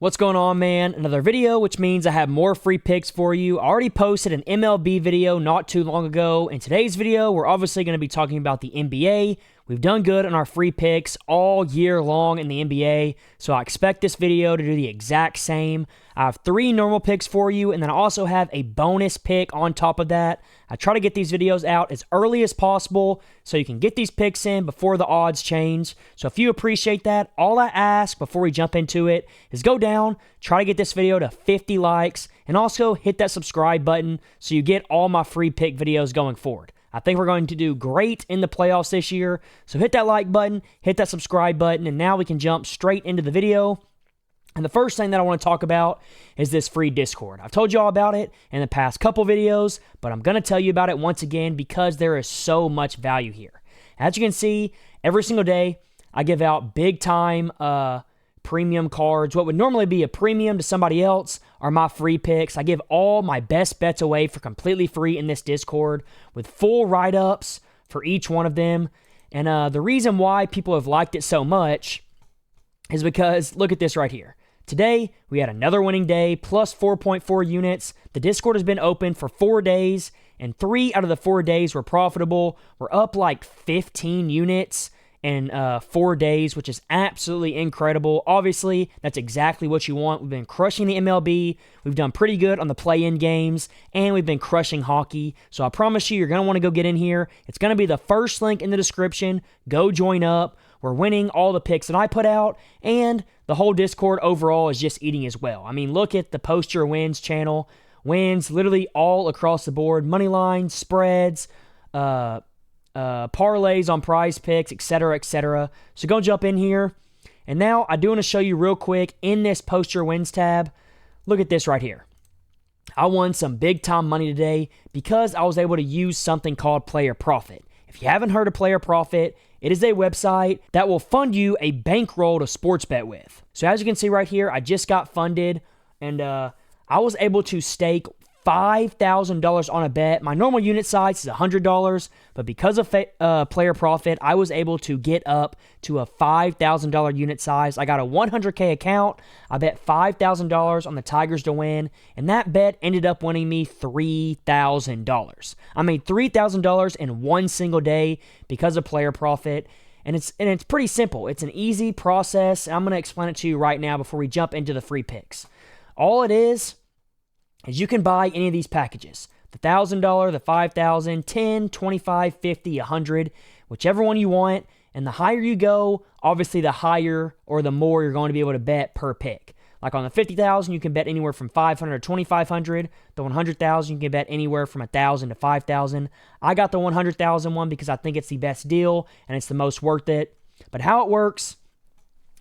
What's going on, man? Another video, which means I have more free picks for you. I already posted an MLB video not too long ago. In today's video, we're obviously going to be talking about the NBA. We've done good on our free picks all year long in the NBA, so I expect this video to do the exact same. I have 3 normal picks for you, and then I also have a bonus pick on top of that. I try to get these videos out as early as possible so you can get these picks in before the odds change. So if you appreciate that, all I ask before we jump into it is go down, try to get this video to 50 likes, and also hit that subscribe button so you get all my free pick videos going forward. I think we're going to do great in the playoffs this year, so hit that like button, hit that subscribe button, and now we can jump straight into the video. And the first thing that I want to talk about is this free Discord. I've told you all about it in the past couple videos, but I'm going to tell you about it once again because there is so much value here. As you can see, every single day, I give out big-time premium cards. What would normally be a premium to somebody else are my free picks. I give all my best bets away for completely free in this Discord with full write-ups for each one of them. And the reason why people have liked it so much is because, look at this right here. Today, we had another winning day, plus 4.4 units. The Discord has been open for 4 days, and 3 out of the 4 days were profitable. We're up like 15 units in 4 days, which is absolutely incredible. Obviously, that's exactly what you want. We've been crushing the MLB. We've done pretty good on the play-in games, and we've been crushing hockey. So I promise you're going to want to go get in here. It's going to be the first link in the description. Go join up. We're winning all the picks that I put out, and the whole Discord overall is just eating as well. I mean, look at the Post Your Wins channel. Wins literally all across the board. Money lines, spreads, parlays on PrizePicks, etc., etc. So go jump in here. And now I do want to show you real quick in this Post Your Wins tab. Look at this right here. I won some big time money today because I was able to use something called Player Profit. If you haven't heard of Player Profit, it is a website that will fund you a bankroll to sports bet with. So as you can see right here, I just got funded, and I was able to stake $5,000 on a bet. My normal unit size is $100, but because of Player Profit, I was able to get up to a $5,000 unit size. I got a 100K account. I bet $5,000 on the Tigers to win, and that bet ended up winning me $3,000. I made $3,000 in one single day because of Player Profit, and it's pretty simple. It's an easy process, and I'm going to explain it to you right now before we jump into the free picks. All it is you can buy any of these packages. The $1,000, the $5,000, $10, $25, $50, $100, whichever one you want. And the higher you go, obviously the higher or the more you're going to be able to bet per pick. Like on the $50,000, you can bet anywhere from $500 to $2,500. The $100,000, you can bet anywhere from $1,000 to $5,000. I got the $100,000 one because I think it's the best deal and it's the most worth it. But how it works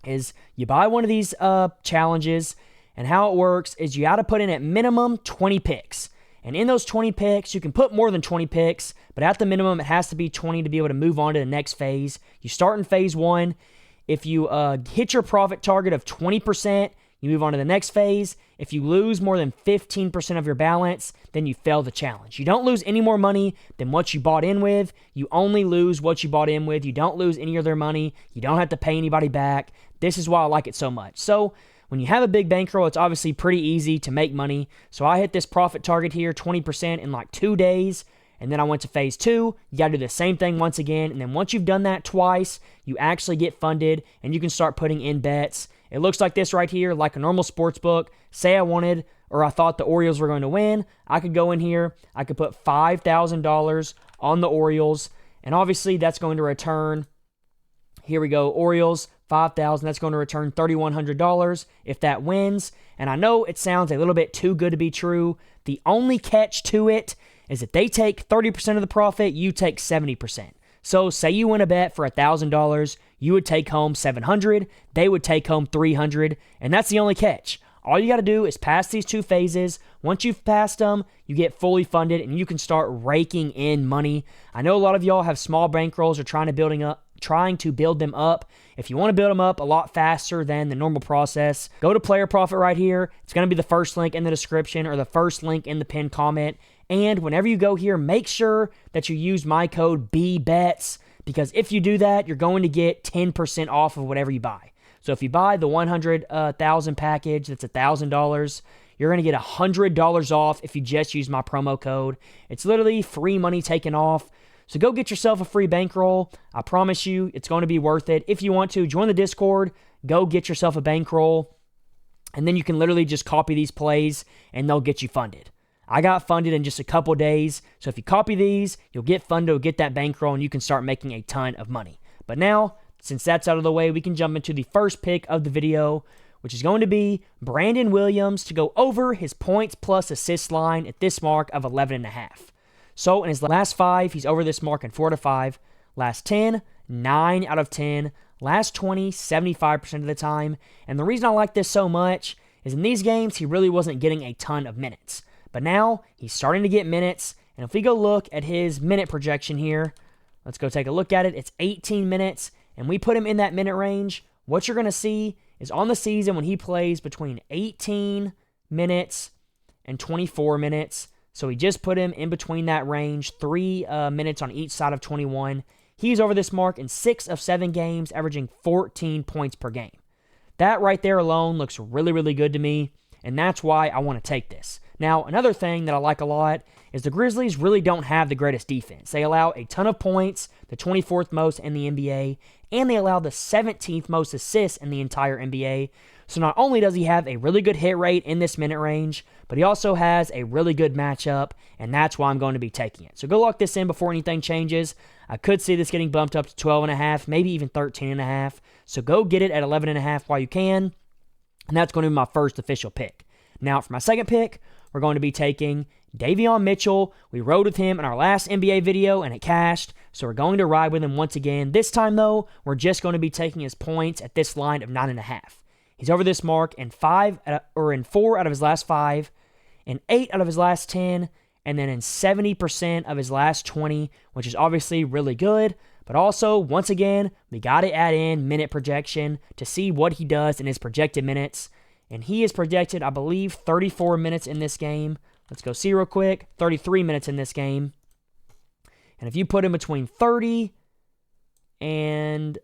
is you buy one of these challenges. And how it works is you got to put in at minimum 20 picks. And in those 20 picks, you can put more than 20 picks, but at the minimum, it has to be 20 to be able to move on to the next phase. You start in phase 1. If you hit your profit target of 20%, you move on to the next phase. If you lose more than 15% of your balance, then you fail the challenge. You don't lose any more money than what you bought in with. You only lose what you bought in with. You don't lose any of their money. You don't have to pay anybody back. This is why I like it so much. So when you have a big bankroll, it's obviously pretty easy to make money. So I hit this profit target here, 20% in like 2 days. And then I went to phase 2. You got to do the same thing once again. And then once you've done that twice, you actually get funded and you can start putting in bets. It looks like this right here, like a normal sports book. Say I wanted or I thought the Orioles were going to win. I could go in here. I could put $5,000 on the Orioles. And obviously that's going to return. Here we go, Orioles. 5,000, that's going to return $3,100 if that wins. And I know it sounds a little bit too good to be true. The only catch to it is if they take 30% of the profit, you take 70%. So say you win a bet for $1,000, you would take home $700, they would take home $300, and that's the only catch. All you got to do is pass these 2 phases. Once you've passed them, you get fully funded and you can start raking in money. I know a lot of y'all have small bankrolls or trying to build them up. If you want to build them up a lot faster than the normal process, go to Player Profit right here. It's going to be the first link in the description or the first link in the pinned comment. And whenever you go here, make sure that you use my code BBETS because if you do that, you're going to get 10% off of whatever you buy. So if you buy the 100,000 package, that's $1,000. You're going to get $100 off if you just use my promo code. It's literally free money taken off. So go get yourself a free bankroll. I promise you it's going to be worth it. If you want to, join the Discord. Go get yourself a bankroll. And then you can literally just copy these plays and they'll get you funded. I got funded in just a couple days. So if you copy these, you'll get funded, get that bankroll, and you can start making a ton of money. But now, since that's out of the way, we can jump into the first pick of the video, which is going to be Brandon Williams to go over his points plus assist line at this mark of 11.5. So in his last 5, he's over this mark in 4 out of 5. Last 10, 9 out of 10. Last 20, 75% of the time. And the reason I like this so much is in these games, he really wasn't getting a ton of minutes. But now, he's starting to get minutes. And if we go look at his minute projection here, let's go take a look at it. It's 18 minutes. And we put him in that minute range. What you're going to see is on the season when he plays between 18 minutes and 24 minutes. So we just put him in between that range, 3 minutes on each side of 21. He's over this mark in 6 of 7 games, averaging 14 points per game. That right there alone looks really, really good to me, and that's why I want to take this. Now, another thing that I like a lot is the Grizzlies really don't have the greatest defense. They allow a ton of points, the 24th most in the NBA, and they allow the 17th most assists in the entire NBA. So not only does he have a really good hit rate in this minute range, but he also has a really good matchup, and that's why I'm going to be taking it. So go lock this in before anything changes. I could see this getting bumped up to 12.5, maybe even 13.5. So go get it at 11.5 while you can, and that's going to be my first official pick. Now for my second pick, we're going to be taking Davion Mitchell. We rode with him in our last NBA video, and it cashed, so we're going to ride with him once again. This time, though, we're just going to be taking his points at this line of 9.5. He's over this mark in 4 out of his last 5, in 8 out of his last 10, and then in 70% of his last 20, which is obviously really good. But also, once again, we got to add in minute projection to see what he does in his projected minutes. And he is projected, I believe, 34 minutes in this game. Let's go see real quick. 33 minutes in this game. And if you put him between 30 and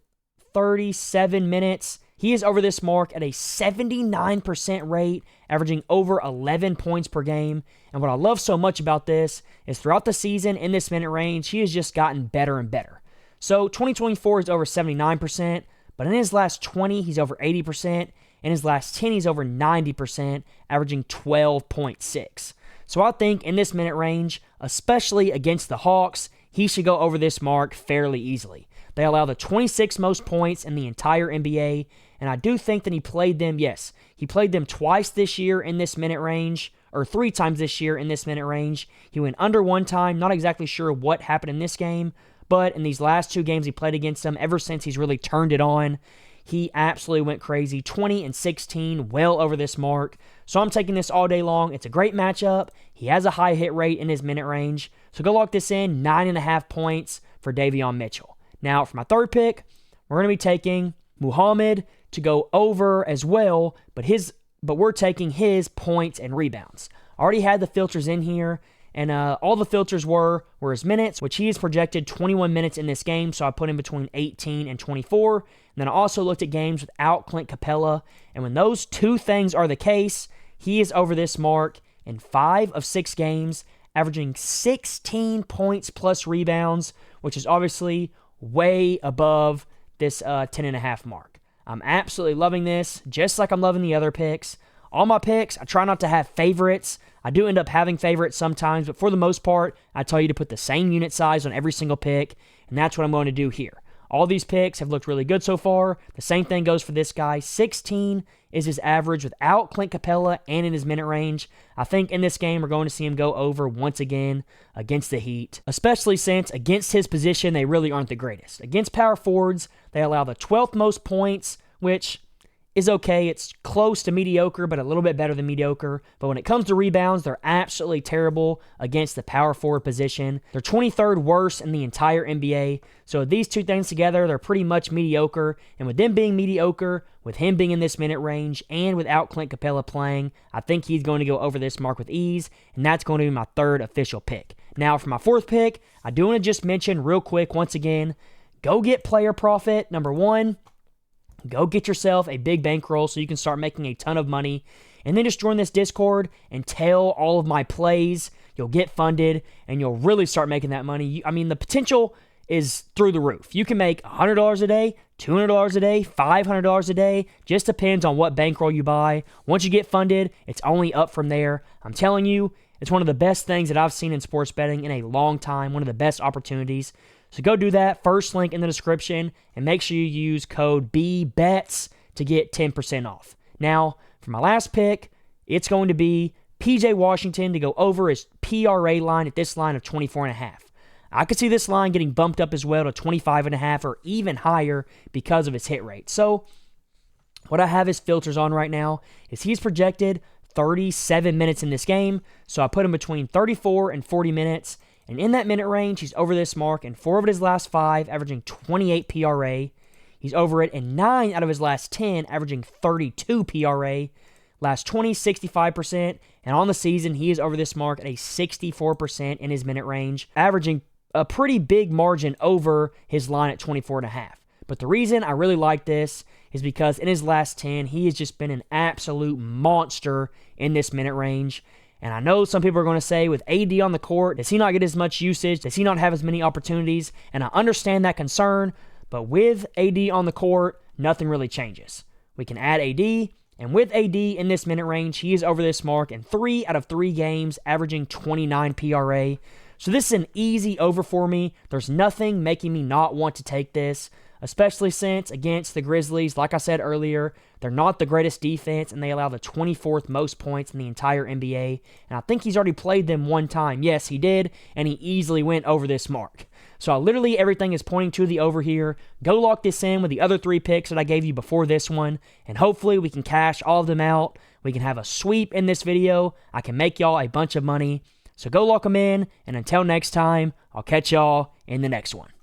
37 minutes, he is over this mark at a 79% rate, averaging over 11 points per game. And what I love so much about this is throughout the season in this minute range, he has just gotten better and better. So 2024 is over 79%, but in his last 20, he's over 80%. In his last 10, he's over 90%, averaging 12.6. So I think in this minute range, especially against the Hawks, he should go over this mark fairly easily. They allow the 26th most points in the entire NBA, and I do think that he played them, yes, he played them twice this year in this minute range, or 3 times this year in this minute range. He went under 1 time, not exactly sure what happened in this game, but in these last 2 games he played against them, ever since he's really turned it on, he absolutely went crazy. 20 and 16, well over this mark. So I'm taking this all day long. It's a great matchup. He has a high hit rate in his minute range. So go lock this in, 9.5 points for Davion Mitchell. Now for my third pick, we're going to be taking Mouhamed to go over as well, but we're taking his points and rebounds. I already had the filters in here, and all the filters were his minutes, which he is projected 21 minutes in this game, so I put him between 18 and 24. And then I also looked at games without Clint Capella, and when those 2 things are the case, he is over this mark in 5 of 6 games, averaging 16 points plus rebounds, which is obviously way above this 10.5 mark. I'm absolutely loving this, just like I'm loving the other picks. All my picks, I try not to have favorites. I do end up having favorites sometimes, but for the most part, I tell you to put the same unit size on every single pick, and that's what I'm going to do here. All these picks have looked really good so far. The same thing goes for this guy. 16 is his average without Clint Capella and in his minute range. I think in this game, we're going to see him go over once again against the Heat, especially since against his position, they really aren't the greatest. Against power forwards, they allow the 12th most points, which is okay. It's close to mediocre, but a little bit better than mediocre. But when it comes to rebounds, they're absolutely terrible against the power forward position. They're 23rd worst in the entire NBA. So these 2 things together, they're pretty much mediocre. And with them being mediocre, with him being in this minute range, and without Clint Capella playing, I think he's going to go over this mark with ease. And that's going to be my 3rd official pick. Now for my 4th pick, I do want to just mention real quick once again, go get player profit. Number 1, Go get yourself a big bankroll so you can start making a ton of money. And then just join this Discord and tell all of my plays. You'll get funded and you'll really start making that money. I mean, the potential is through the roof. You can make $100 a day, $200 a day, $500 a day. Just depends on what bankroll you buy. Once you get funded, it's only up from there. I'm telling you, it's one of the best things that I've seen in sports betting in a long time. One of the best opportunities. So go do that. First link in the description. And make sure you use code BBETS to get 10% off. Now, for my last pick, it's going to be PJ Washington to go over his PRA line at this line of 24.5. I could see this line getting bumped up as well to 25.5 or even higher because of his hit rate. So what I have his filters on right now is he's projected 37 minutes in this game. So I put him between 34 and 40 minutes. And in that minute range, he's over this mark in 4 of his last 5, averaging 28 PRA. He's over it in 9 out of his last 10, averaging 32 PRA. Last 20, 65%. And on the season, he is over this mark at a 64% in his minute range, averaging a pretty big margin over his line at 24.5. But the reason I really like this is because in his last 10, he has just been an absolute monster in this minute range. And I know some people are going to say, with AD on the court, does he not get as much usage? Does he not have as many opportunities? And I understand that concern, but with AD on the court, nothing really changes. We can add AD, and with AD in this minute range, he is over this mark in 3 out of 3 games, averaging 29 PRA. So this is an easy over for me. There's nothing making me not want to take this, especially since against the Grizzlies, like I said earlier, they're not the greatest defense, and they allow the 24th most points in the entire NBA. And I think he's already played them one time. Yes, he did, and he easily went over this mark. So literally everything is pointing to the over here. Go lock this in with the other 3 picks that I gave you before this one, and hopefully we can cash all of them out. We can have a sweep in this video. I can make y'all a bunch of money. So go lock them in, and until next time, I'll catch y'all in the next one.